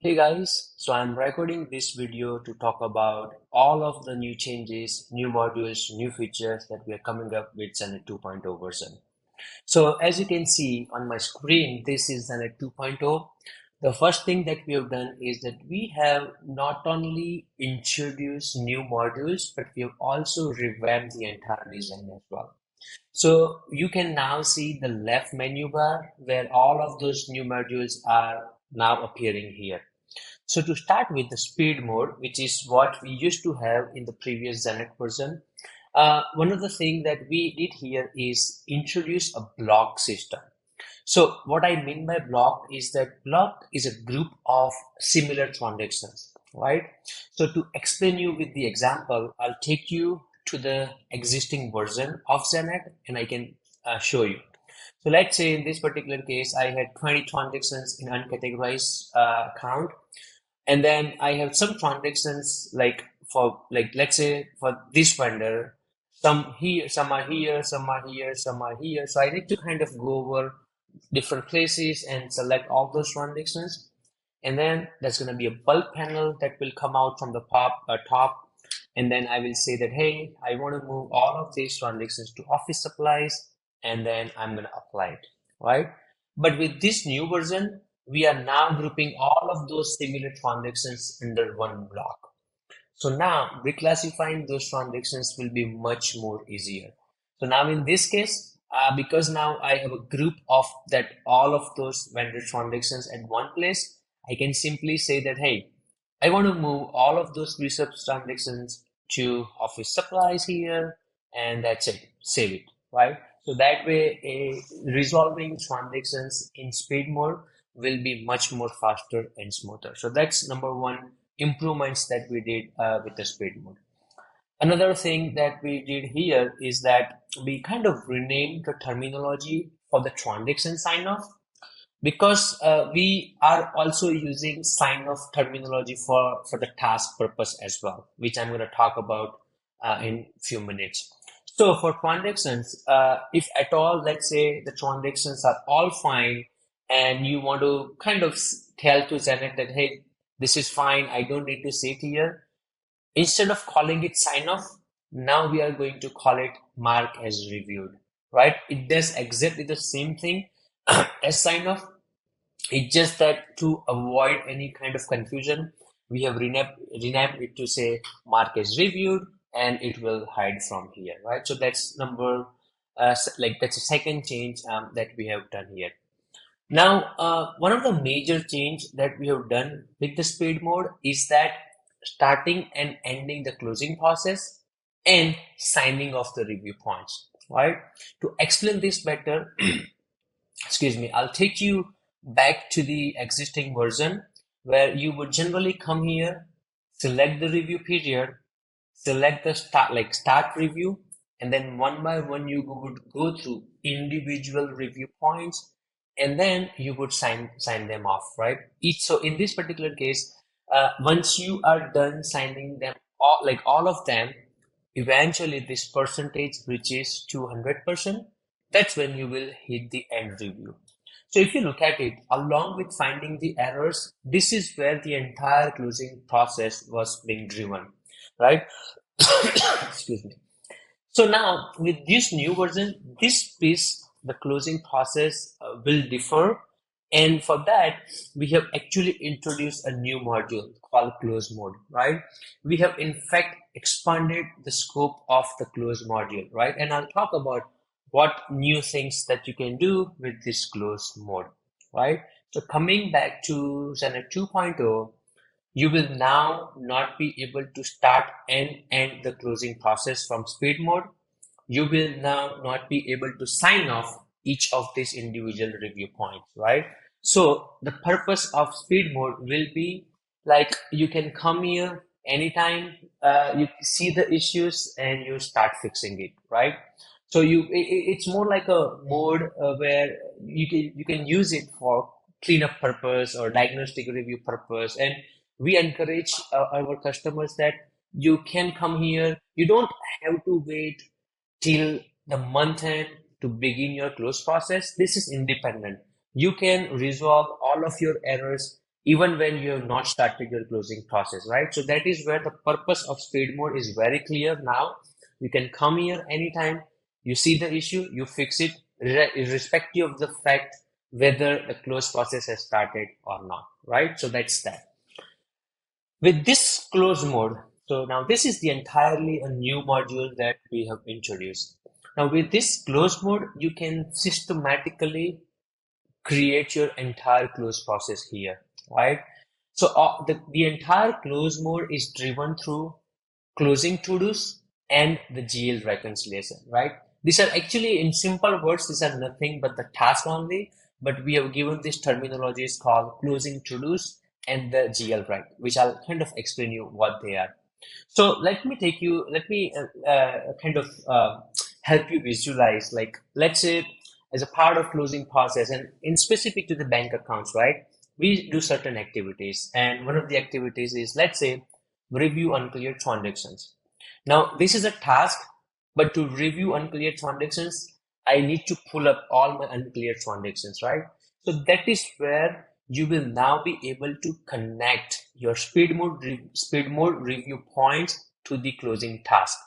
Hey guys, so I'm recording this video to talk about all of the new changes, new modules, new features that we are coming up with Xenett 2.0 version. So as you can see on my screen, this is Xenett 2.0. The first thing that we have done is that we have not only introduced new modules, but we have also revamped the entire design as well. So you can now see the left menu bar where all of those new modules are now appearing here. So to start with the speed mode, which is what we used to have in the previous Xenett version, one of the things that we did here is introduce a block system. So what I mean by block is that block is a group of similar transactions, right? So to explain you with the example, I'll take you to the existing version of Xenett and I can show you. So let's say in this particular case, I had 20 transactions in uncategorized account, and then I have some transactions like for like let's say for this vendor, some here, some are here, some are here, some are here. So I need to kind of go over different places and select all those transactions. And then there's going to be a bulk panel that will come out from the top. And then I will say that, hey, I want to move all of these transactions to office supplies, and then I'm going to apply it, right? But with this new version, we are now grouping all of those similar transactions under one block. So now reclassifying those transactions will be much more easier. So now in this case, because now I have a group of that all of those vendor transactions at one place, I can simply say that, hey, I want to move all of those research transactions to office supplies here, and that's it. Save it, right? So that way, resolving transactions in speed mode will be much more faster and smoother. So that's number one improvements that we did with the speed mode. Another thing that we did here is that we kind of renamed the terminology for the transaction sign off because we are also using sign off terminology for the task purpose as well, which I'm going to talk about in few minutes. So for transactions, if at all, let's say the transactions are all fine and you want to kind of tell to Xenett that, hey, this is fine, I don't need to sit here. Instead of calling it sign off, now we are going to call it mark as reviewed, right? It does exactly the same thing as sign off. It's just that to avoid any kind of confusion, we have renamed it to say mark as reviewed, and it will hide from here, right? So that's that's a second change that we have done here. Now, one of the major change that we have done with the speed mode is that starting and ending the closing process and signing off the review points, right? To explain this better, excuse me, I'll take you back to the existing version where you would generally come here, select the review period, select the start review, and then one by one you would go through individual review points, and then you would sign them off, right? Each so in this particular case, once you are done signing them all of them, eventually this percentage reaches 200%. That's when you will hit the end review. So if you look at it, along with finding the errors, this is where the entire closing process was being driven, right? Excuse me. So now with this new version, this piece, the closing process will differ. And for that, we have actually introduced a new module called close mode, right? We have in fact expanded the scope of the close module, right? And I'll talk about what new things that you can do with this close mode, right? So coming back to Xenett 2.0, you will now not be able to start and end the closing process from speed mode. You will now not be able to sign off each of these individual review points, right? So the purpose of speed mode will be like you can come here anytime you see the issues and you start fixing it, right? So it's more like a mode where you can use it for cleanup purpose or diagnostic review purpose, and we encourage our customers that you can come here. You don't have to wait till the month end to begin your close process. This is independent. You can resolve all of your errors even when you have not started your closing process, right? So that is where the purpose of speed mode is very clear now. You can come here anytime, you see the issue, you fix it, irrespective of the fact whether the close process has started or not, right? So that's that. With this close mode, so now this is the entirely a new module that we have introduced. Now with this close mode, you can systematically create your entire close process here, right? So the entire close mode is driven through closing to-dos and the GL reconciliation, right? These are actually, in simple words, these are nothing but the task only, but we have given this terminologies called closing to-dos and the GL right, which I'll kind of explain you what they are. So let me kind of help you visualize, like, let's say as a part of closing process and in specific to the bank accounts, right? We do certain activities, and one of the activities is, let's say, review unclear transactions. Now, this is a task, but to review unclear transactions, I need to pull up all my unclear transactions, right? So that is where you will now be able to connect your speed mode review points to the closing task.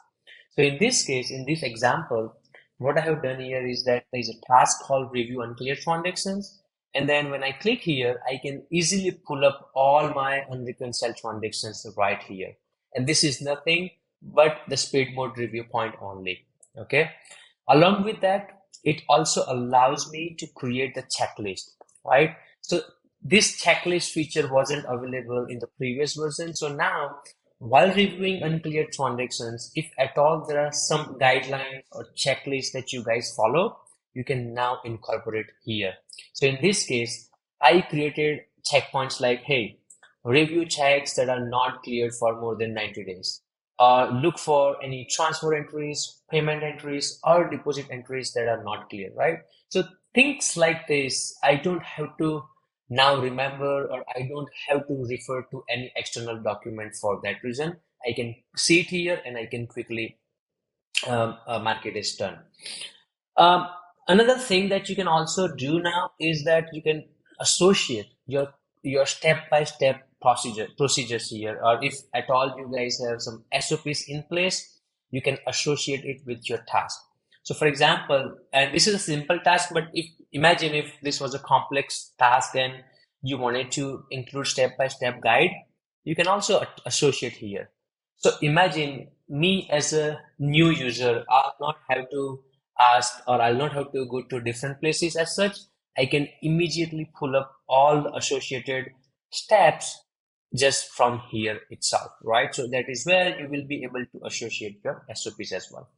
So in this case, in this example, what I have done here is that there is a task called review unclear transactions. And then when I click here, I can easily pull up all my unreconciled transactions right here. And this is nothing but the speed mode review point only. Okay. Along with that, it also allows me to create the checklist, right? So this checklist feature wasn't available in the previous version. So now, while reviewing unclear transactions, if at all there are some guidelines or checklists that you guys follow, you can now incorporate here. So in this case, I created checkpoints like, hey, review checks that are not cleared for more than 90 days. Look for any transfer entries, payment entries, or deposit entries that are not clear, right? So things like this, I don't have to now remember, or I don't have to refer to any external document for that reason. I can see it here and I can quickly mark it as done. Um, Another thing that you can also do now is that you can associate your step-by-step procedures here, or if at all you guys have some SOPs in place, you can associate it with your task. So for example, and this is a simple task, but if imagine if this was a complex task and you wanted to include step-by-step guide, you can also associate here. So imagine me as a new user, I'll not have to ask, or I'll not have to go to different places as such. I can immediately pull up all the associated steps just from here itself, right? So that is where you will be able to associate your SOPs as well.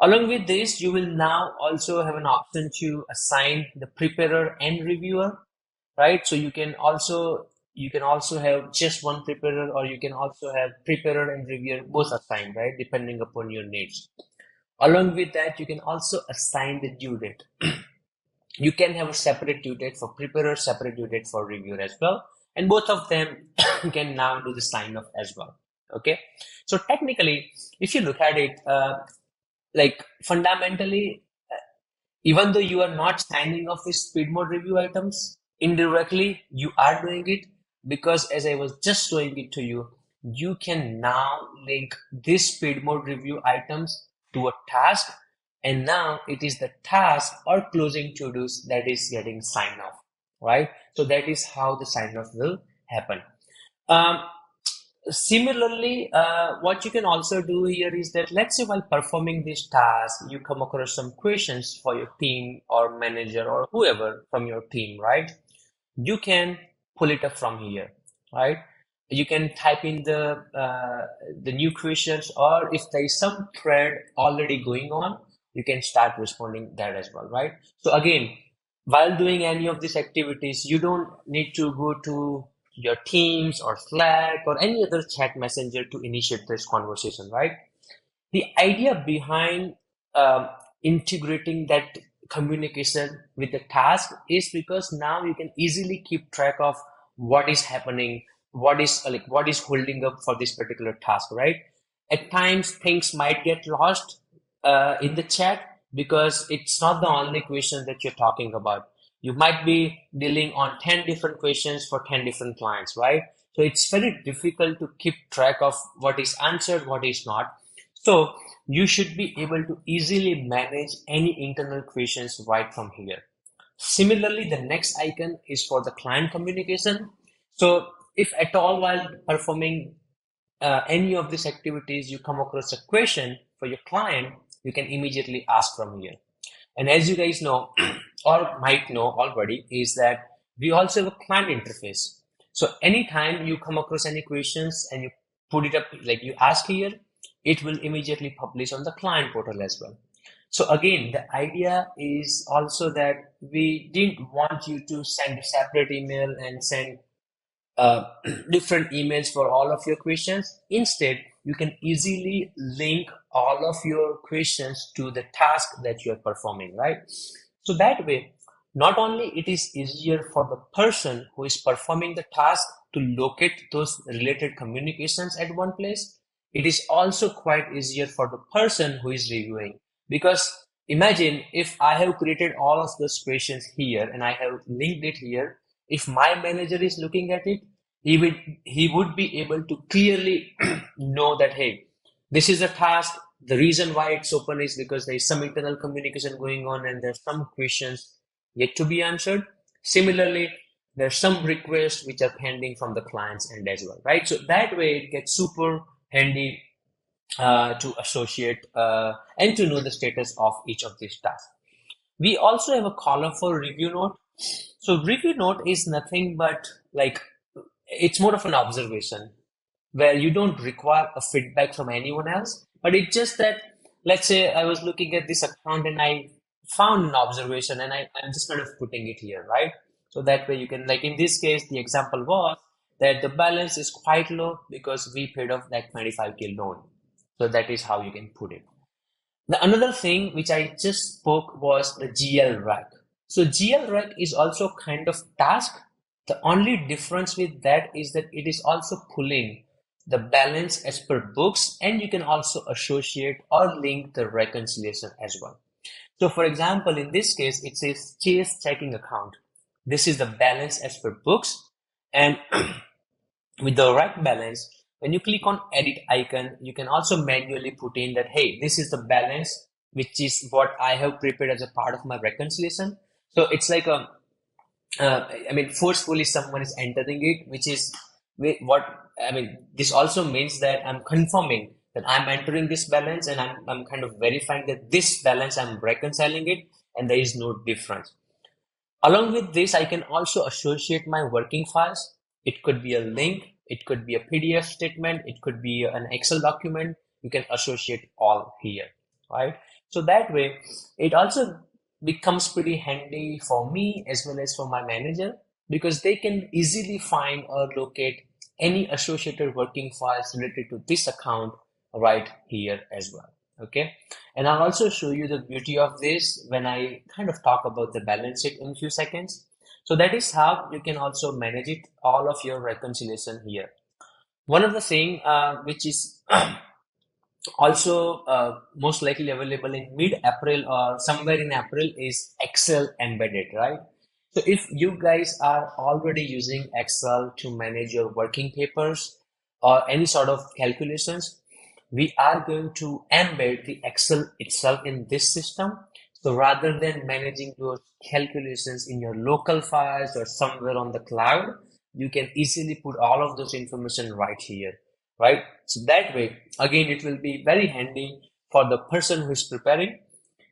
Along with this, you will now also have an option to assign the preparer and reviewer, right? So you can also have just one preparer, or you can also have preparer and reviewer both assigned, right? Depending upon your needs. Along with that, you can also assign the due date. You can have a separate due date for preparer, separate due date for reviewer as well. And both of them can now do the sign off as well. Okay. So technically, if you look at it, like fundamentally, even though you are not signing off with speed mode review items, indirectly you are doing it, because as I was just showing it to you, you can now link this speed mode review items to a task, and now it is the task or closing to-dos that is getting signed off, right? So that is how the sign off will happen. Um, Similarly, what you can also do here is that, let's say while performing this task, you come across some questions for your team or manager or whoever from your team, right? You can pull it up from here, right? You can type in the new questions, or if there is some thread already going on, you can start responding that as well, right? So again, while doing any of these activities, you don't need to go to your Teams or Slack or any other chat messenger to initiate this conversation, right? The idea behind um, integrating that communication with the task is because now you can easily keep track of what is happening, what is holding up for this particular task, right? At times things might get lost in the chat because it's not the only question that you're talking about. You might be dealing on 10 different questions for 10 different clients, right? So it's very difficult to keep track of what is answered, what is not. So you should be able to easily manage any internal questions right from here. Similarly, the next icon is for the client communication. So if at all while performing any of these activities, you come across a question for your client, you can immediately ask from here. And as you guys know, or might know already, is that we also have a client interface. So anytime you come across any questions and you put it up, like you ask here, it will immediately publish on the client portal as well. So again, the idea is also that we didn't want you to send a separate email and send uh, different emails for all of your questions. Instead, you can easily link all of your questions to the task that you are performing, right? So that way, not only it is easier for the person who is performing the task to locate those related communications at one place, it is also quite easier for the person who is reviewing. Because imagine if I have created all of those questions here and I have linked it here, if my manager is looking at it, he would be able to clearly know that, hey, this is a task. The reason why it's open is because there is some internal communication going on and there's some questions yet to be answered. Similarly, there's some requests which are pending from the client's end as well, right? So that way it gets super handy to associate and to know the status of each of these tasks. We also have a column for review note. So review note is nothing but like it's more of an observation where you don't require a feedback from anyone else, but it's just that, let's say I was looking at this account and I found an observation and I'm just kind of putting it here, right? So that way you can, like in this case, the example was that the balance is quite low because we paid off that 25K loan. So that is how you can put it. The another thing which I just spoke was the GL rack. So GL rack is also kind of task. The only difference with that is that it is also pulling the balance as per books, and you can also associate or link the reconciliation as well. So for example, in this case, it says Chase checking account. This is the balance as per books, and with the rack balance, when you click on edit icon, you can also manually put in that, hey, this is the balance, which is what I have prepared as a part of my reconciliation. So it's like I mean, forcefully someone is entering it, which is what I mean. This also means that I'm confirming that I'm entering this balance and I'm kind of verifying that this balance I'm reconciling it and there is no difference. Along with this, I can also associate my working files. It could be a link, it could be a PDF statement, it could be an Excel document. You can associate all here, right? So that way, it also becomes pretty handy for me as well as for my manager because they can easily find or locate any associated working files related to this account right here as well. Okay. And I'll also show you the beauty of this when I kind of talk about the balance sheet in a few seconds. So that is how you can also manage it, all of your reconciliation here. One of the thing which is also most likely available in mid-April or somewhere in April is Excel embedded, right? So if you guys are already using Excel to manage your working papers or any sort of calculations, we are going to embed the Excel itself in this system. So rather than managing your calculations in your local files or somewhere on the cloud, you can easily put all of those information right here, right? So that way, again, it will be very handy for the person who is preparing,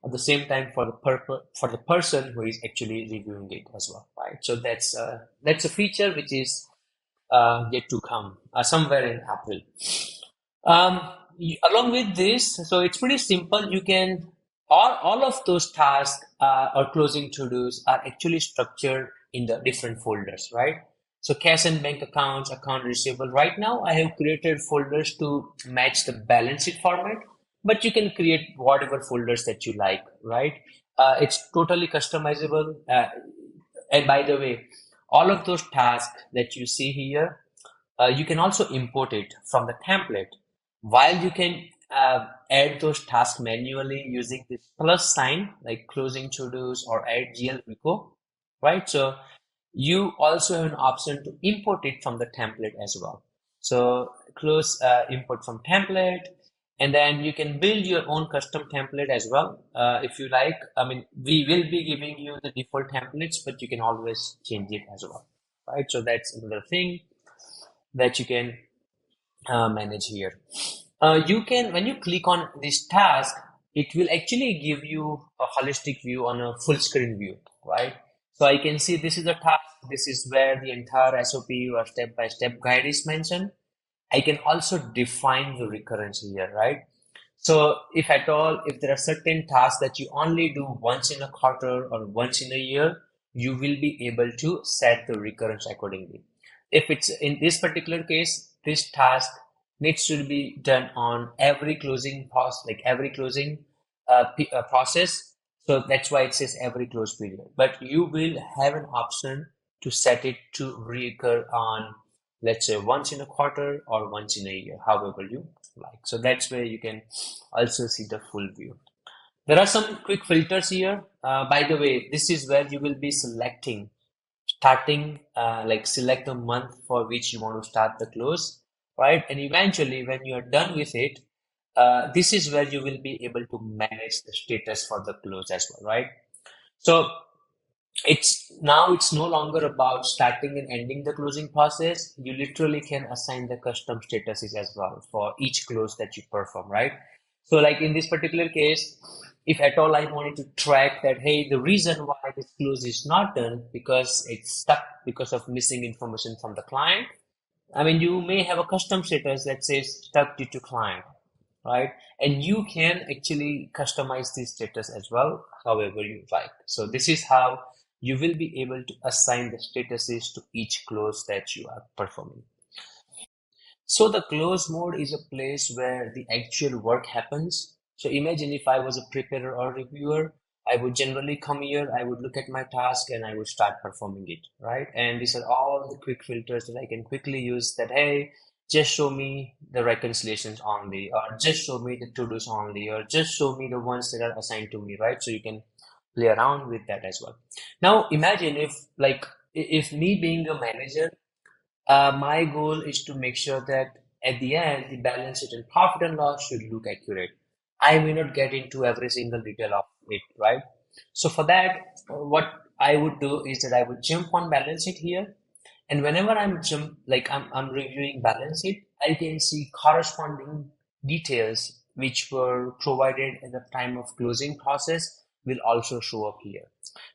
at the same time for the person who is actually reviewing it as well, right? So that's a feature which is yet to come somewhere in April. Along with this, so it's pretty simple. You can all of those tasks or closing to-dos are actually structured in the different folders, right? So cash and bank accounts, account receivable. Right now, I have created folders to match the balance sheet format, but you can create whatever folders that you like, right? It's totally customizable. And by the way, all of those tasks that you see here, you can also import it from the template. While you can add those tasks manually using this plus sign, like closing to-dos or add GL repo, right? So you also have an option to import it from the template as well. So close import from template, and then you can build your own custom template as well if you like. I mean, we will be giving you the default templates, but you can always change it as well, right? So that's another thing that you can manage here. You can, when you click on this task, it will actually give you a holistic view on a full screen view, right? So I can see this is a task. This is where the entire SOP or step-by-step guide is mentioned. I can also define the recurrence here, right? So if at all, if there are certain tasks that you only do once in a quarter or once in a year, you will be able to set the recurrence accordingly. If it's in this particular case, this task needs to be done on every closing process, like every closing process. So that's why it says every close period. But you will have an option to set it to recur on, let's say, once in a quarter or once in a year, however you like. So that's where you can also see the full view. There are some quick filters here. By the way, this is where you will be selecting, starting, like select the month for which you want to start the close, right? And eventually, when you are done with it, this is where you will be able to manage the status for the close as well, right? So it's no longer about starting and ending the closing process. You literally can assign the custom statuses as well for each close that you perform, right? So like in this particular case, if at all I wanted to track that, hey, the reason why this close is not done because it's stuck because of missing information from the client. I mean, you may have a custom status that says stuck due to client, right? And you can actually customize this status as well, however you like. So this is how you will be able to assign the statuses to each close that you are performing. So the close mode is a place where the actual work happens. So imagine if I was a preparer or reviewer, I would generally come here, I would look at my task and I would start performing it, right? And these are all the quick filters that I can quickly use that, hey, just show me the reconciliations only, or just show me the to-dos only, or just show me the ones that are assigned to me, right? So you can play around with that as well. Now imagine if like if me being a manager, my goal is to make sure that at the end, the balance sheet and profit and loss should look accurate. I may not get into every single detail of it, right? So for that, what I would do is that I would jump on balance sheet here, and whenever I'm reviewing balance sheet, I can see corresponding details which were provided at the time of closing process will also show up here.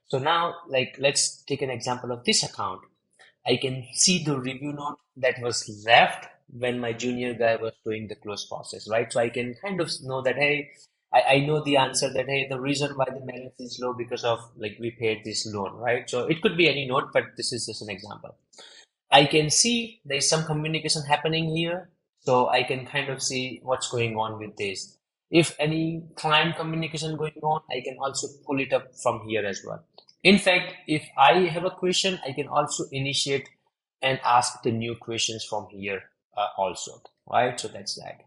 So now, like, let's take an example of this account. I can see the review note that was left when my junior guy was doing the close process, right? So I can kind of know that, hey, I know the answer that, hey, the reason why the balance is low because of like we paid this loan, right? So it could be any note, but this is just an example. I can see there's some communication happening here, so I can kind of see what's going on with this. If any client communication going on, I can also pull it up from here as well. In fact, if I have a question, I can also initiate and ask the new questions from here also, right? So that's that.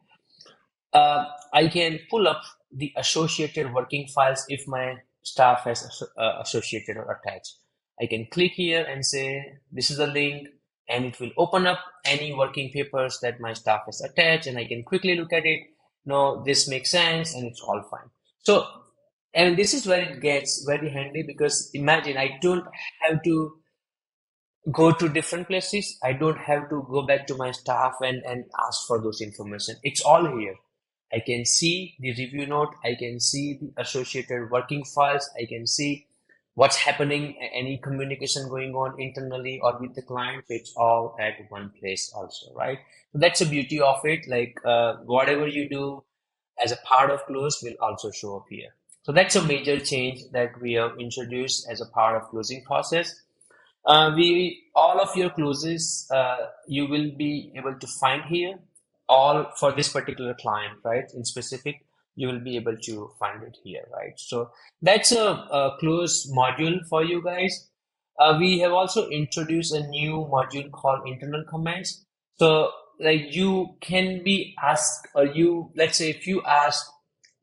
I can pull up the associated working files if my staff has associated or attached. I can click here and say, this is a link, and it will open up any working papers that my staff has attached, and I can quickly look at it. No, this makes sense, and it's all fine. So, and this is where it gets very handy because imagine I don't have to go to different places. I don't have to go back to my staff and ask for those information. It's all here. I can see the review note. I can see the associated working files. I can see what's happening, any communication going on internally or with the client. It's all at one place also, right? So that's the beauty of it. Like whatever you do as a part of close will also show up here. So that's a major change that we have introduced as a part of closing process. We all of your closes you will be able to find here, all for this particular client, right? In specific, you will be able to find it here, right? So that's a close module for you guys. We have also introduced a new module called internal comments. So like you can be asked, or you, let's say if you ask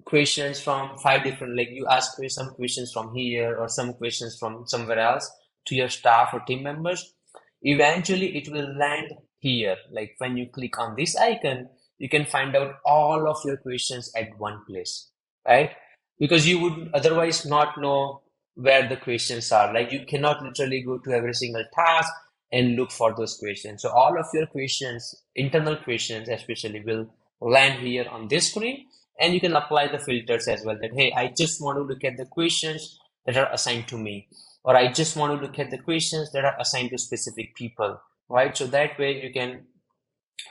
questions from five different, like you ask some questions from here or some questions from somewhere else to your staff or team members, eventually it will land here. Like when you click on this icon, you can find out all of your questions at one place, right? Because you would otherwise not know where the questions are. Like you cannot literally go to every single task and look for those questions. So all of your questions, internal questions especially, will land here on this screen, and you can apply the filters as well that, hey, I just want to look at the questions that are assigned to me, or I just want to look at the questions that are assigned to specific people, right? So that way you can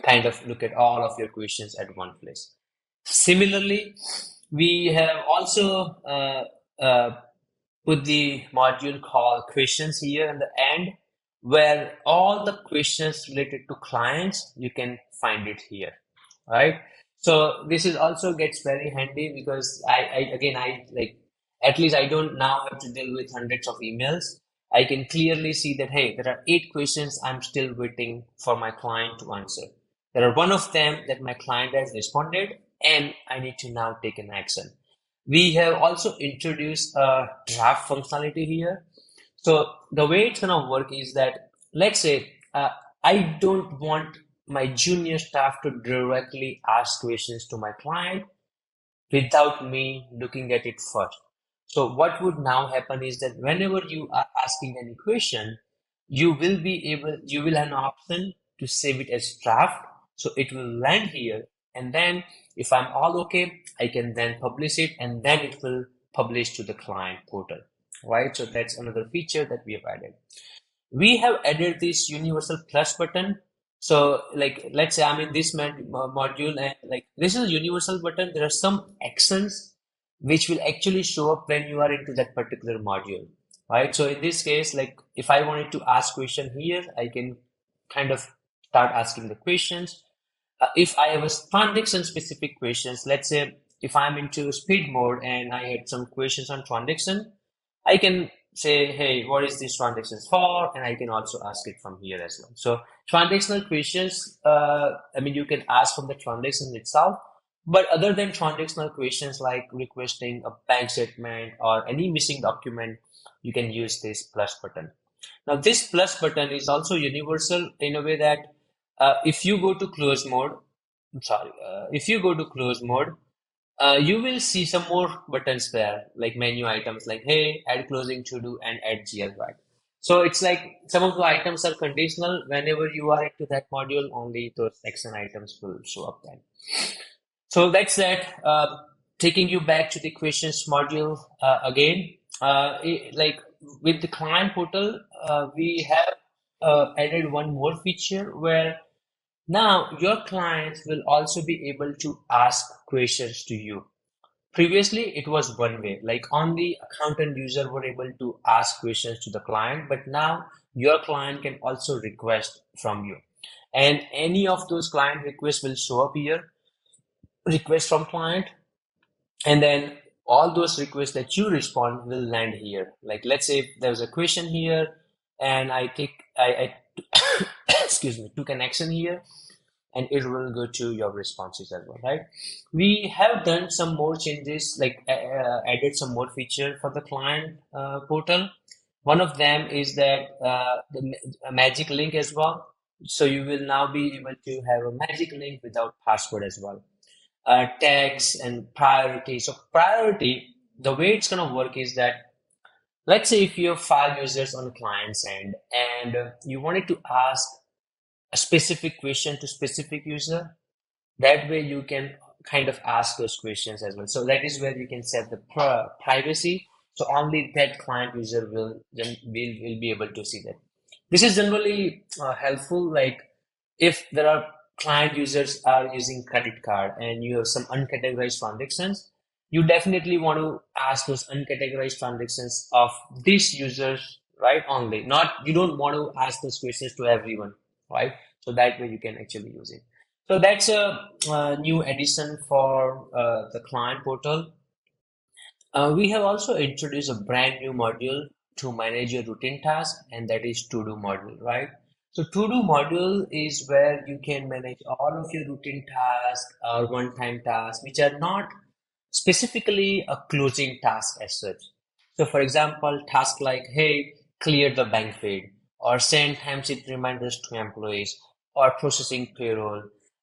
kind of look at all of your questions at one place. Similarly, we have also put the module called questions here in the end, where all the questions related to clients, you can find it here, right? So this is also gets very handy because I like, at least I don't now have to deal with hundreds of emails. I can clearly see that, hey, there are 8 questions I'm still waiting for my client to answer. There are one of them that my client has responded, and I need to now take an action. We have also introduced a draft functionality here. So the way it's gonna work is that, let's say I don't want my junior staff to directly ask questions to my client without me looking at it first. So what would now happen is that whenever you are asking any question, you will have an option to save it as draft. So it will land here. And then if I'm all okay, I can then publish it, and then it will publish to the client portal, right? So that's another feature that we have added. We have added this universal plus button. So like, let's say I'm in this module, and like this is a universal button. There are some actions which will actually show up when you are into that particular module, right? So in this case, like if I wanted to ask question here, I can kind of start asking the questions. If I have a transaction specific questions, let's say if I'm into speed mode and I had some questions on transaction, I can say, hey, what is this transactions for? And I can also ask it from here as well. So transactional questions, I mean, you can ask from the transaction itself, but other than transactional questions like requesting a bank statement or any missing document, you can use this plus button. Now, this plus button is also universal in a way that if you go to close mode, if you go to close mode, you will see some more buttons there, like menu items like, hey, add closing to do and add GL, so it's like some of the items are conditional. Whenever you are into that module, only those action items will show up then. So that's that. Taking you back to the questions module again, like with the client portal, we have added one more feature where now your clients will also be able to ask questions to you. Previously, it was one way, like only accountant user were able to ask questions to the client, but now your client can also request from you. And any of those client requests will show up here, request from client, and then all those requests that you respond will land here. Like let's say there's a question here, and I excuse me, took an action here, and it will go to your responses as well, right? We have done some more changes, like added some more feature for the client portal. One of them is that a magic link as well. So you will now be able to have a magic link without password as well. Tags and priority. So priority, the way it's gonna work is that, let's say if you have 5 users on the client's end, and you wanted to ask a specific question to specific user, that way you can kind of ask those questions as well. So that is where you can set the privacy. So only that client user will will be able to see that. This is generally helpful. Like if there are client users are using credit card and you have some uncategorized transactions, you definitely want to ask those uncategorized transactions of these users, right? Only, not, you don't want to ask those questions to everyone, right? So that way you can actually use it. So that's a new addition for the client portal. We have also introduced a brand new module to manage your routine task, and that is ToDo Module, right? So ToDo Module is where you can manage all of your routine tasks or one-time tasks, which are not specifically a closing task as such. So for example, task like, hey, clear the bank feed, or send timesheet reminders to employees, or processing payroll,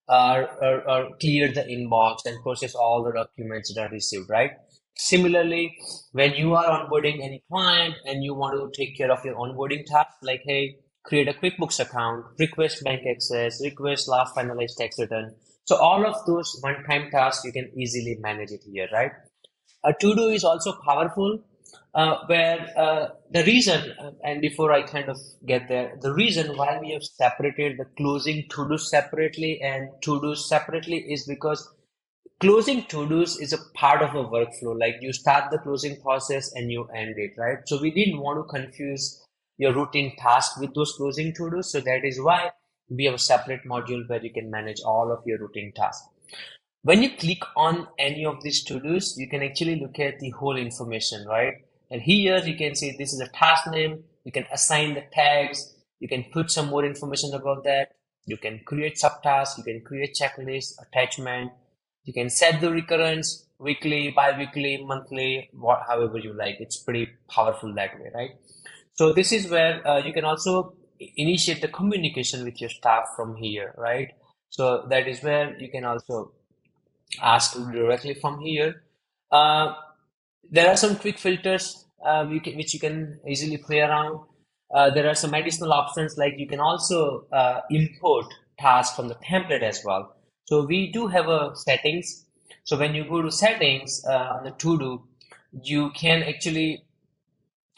or clear the inbox and process all the documents that are received, right? Similarly, when you are onboarding any client and you want to take care of your onboarding tasks, like, hey, create a QuickBooks account, request bank access, request last finalized tax return. So all of those one-time tasks, you can easily manage it here, right? To-do is also powerful, where the reason, and before I kind of get there, the reason why we have separated the closing to-do separately and to-do separately is because closing to-dos is a part of a workflow. Like you start the closing process and you end it, right? So we didn't want to confuse your routine task with those closing to-dos. So that is why we have a separate module where you can manage all of your routine tasks. When you click on any of these to-dos, you can actually look at the whole information, right? And here you can see this is a task name. You can assign the tags. You can put some more information about that. You can create subtasks. You can create checklist, attachment. You can set the recurrence weekly, bi-weekly, monthly, however you like. It's pretty powerful that way, right? So this is where you can also initiate the communication with your staff from here, right? So that is where you can also ask directly from here. Uh, there are some quick filters which you can easily play around. There are some additional options like you can also import tasks from the template as well. So we do have a settings. So when you go to settings on the to-do, you can actually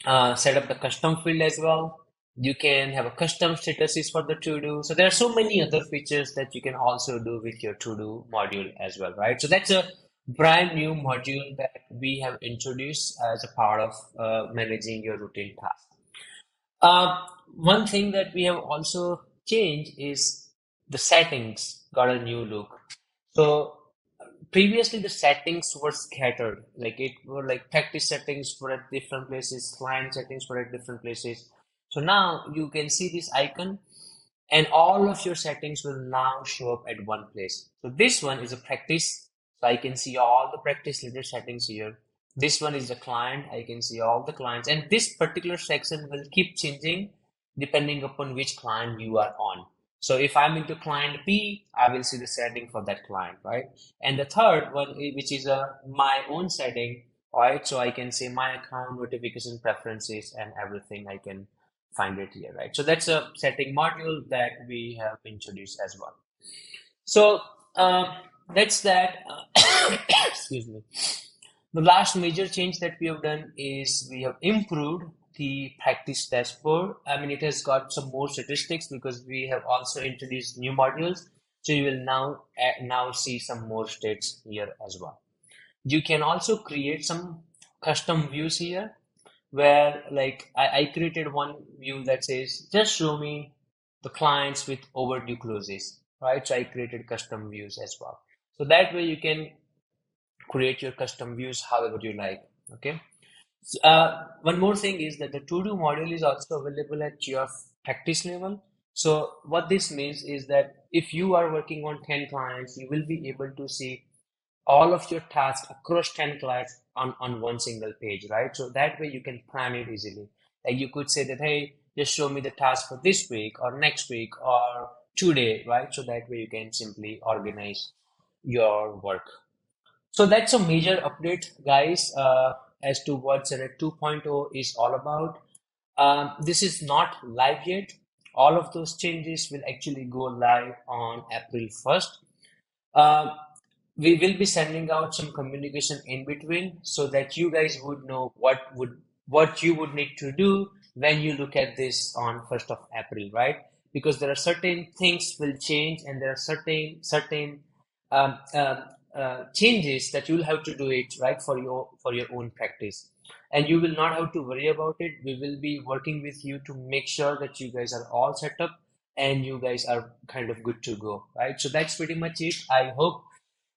set up the custom field as well. You can have a custom statuses for the to-do. So there are so many other features that you can also do with your to-do module as well, right? So that's a brand new module that we have introduced as a part of managing your routine tasks. One thing that we have also changed is the settings got a new look. So previously the settings were scattered, like it were like practice settings were at different places, client settings were at different places. So now you can see this icon and all of your settings will now show up at one place. So this one is a practice, so I can see all the practice leader settings here. This one is the client, I can see all the clients, and this particular section will keep changing depending upon which client you are on. So if I'm into client B, I will see the setting for that client, right? And the third one, which is my own setting, right? So I can see my account notification preferences and everything. I can find it here, right? So that's a setting module that we have introduced as well. So that's that. Excuse me. The last major change that we have done is we have improved the practice dashboard. I mean, it has got some more statistics because we have also introduced new modules. So you will now see some more stats here as well. You can also create some custom views here where like I created one view that says just show me the clients with overdue closes, right? So I created custom views as well. So that way you can create your custom views however you like. Okay. One more thing is that the to-do module is also available at your practice level. So what this means is that if you are working on 10 clients, you will be able to see all of your tasks across 10 clients on one single page, right? So that way you can plan it easily. Like you could say that, hey, just show me the task for this week or next week or today, right? So that way you can simply organize your work. So that's a major update, guys, as to what Xenett 2.0 is all about. This is not live yet. All of those changes will actually go live on April 1st. Uh, we will be sending out some communication in between so that you guys would know what you would need to do when you look at this on 1st of April, right? Because there are certain things will change and there are certain um, uh, changes that you'll have to do it right for your own practice, and you will not have to worry about it. We will be working with you to make sure that you guys are all set up and you guys are kind of good to go, right? So that's pretty much it. I hope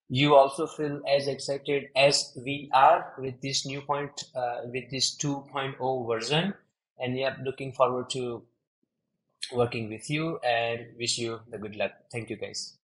you also feel as excited as we are with this with this 2.0 version. And yeah, looking forward to working with you and wish you the good luck. Thank you, guys.